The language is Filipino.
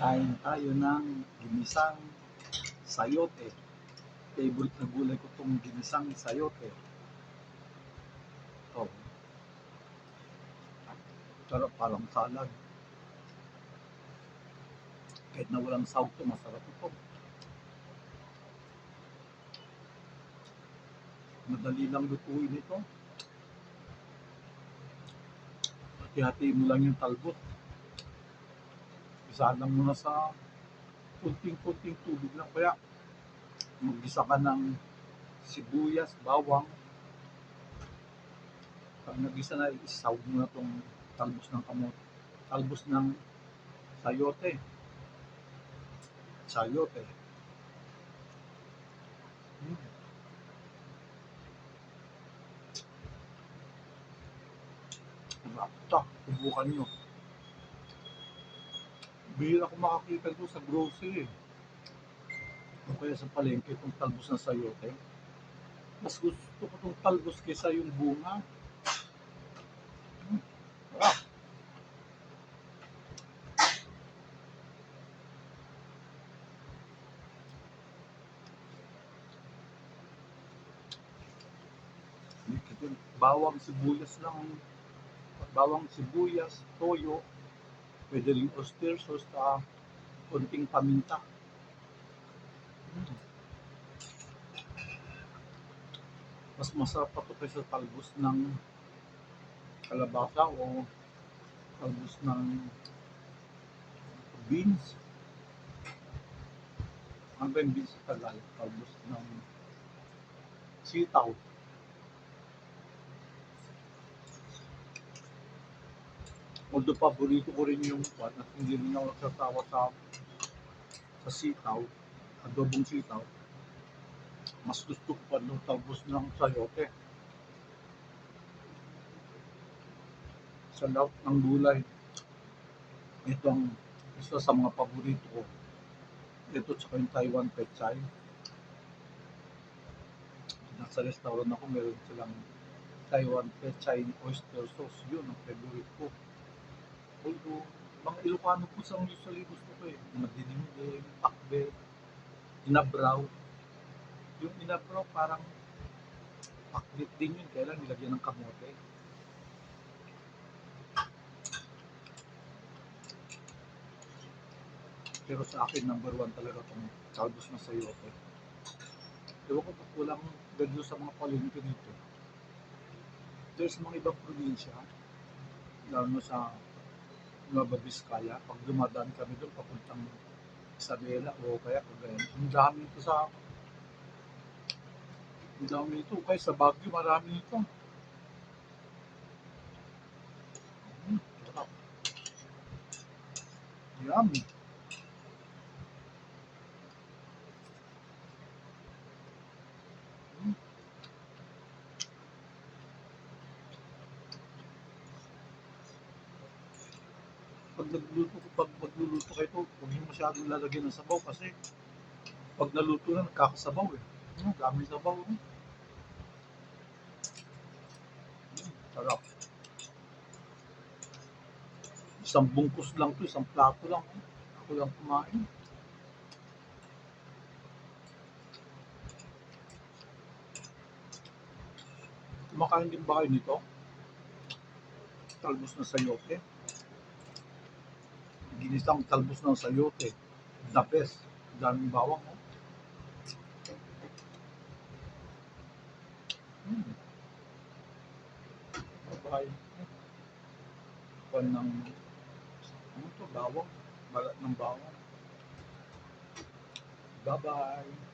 Kain tayo ng ginisang sayote. Favorite na gulay ko itong ginisang sayote. Oh, sarap, parang salad. Kahit na walang sahog to, masarap ito. Madali lang lutuin ito. Hati-hati mo lang yung talbot. Isa lang muna sa kunting-kunting tubig lang. Kaya mag-gisa ka ng sibuyas, bawang. Pag nag-gisa na, isawag mo na itong talbos ng kamot. Talbos ng sayote. Sayote. Rapta, subukan nyo. Bihira ko makakita ito sa grocery. O kaya sa palengke itong talbos ng sayote. Mas gusto ko itong talbos kaysa yung bunga. Sarap. Bawang sibuyas lang. Bawang sibuyas, toyo. Pwede rin oyster sauce sa konting paminta. Mas masarap pa ito kaysa talbos ng kalabasa o talbos ng beans. Ang beans sa Tagalog, talbos ng sitaw. Although paborito ko rin yung at hindi rin ako nagsasawa sa sitaw, adobong sitaw. Mas gusto ko pa ng talbos ng sayote. Sa lahat ng gulay, ito ang isa sa mga paborito ko. Ito tsaka yung Taiwan Pechay. Nasa restaurant ako, meron silang Taiwan Pechay oyster sauce. Yun ang favorite ko. Although, mga Ilocano po sa usually gusto ko eh. Madinimdim, pakbe, inabraw. Yung inabraw parang pakbit din yun. Kaya lang nilagyan ng kamote. Pero sa akin, number one talaga itong talbos na sayote. Ewan ko pa walang ganyo sa mga palengke dito. There's mga ibang probinsya, lalo sa Nueva Vizcaya, pag dumadaan kami doon papuntang Isabela o kaya Cagayan, ang dami ito. Kaya sa Baguio, marami ito. Sarap. Yummy. Pag magluluto kayo ito, huwag niyo masyadong lalagyan ng sabaw kasi pag naluto na, nagkakasabaw eh. Dami sabaw. Sarap. Isang bungkus lang to, isang plato lang. Ako lang kumain. Kumakain din ba kayo nito? Talbos na sayote. Ginisang talbos ng sayote. The best. Daming bawang. Bye. Pan ng ano to, bawang. Balat ng bawang. Bye-bye.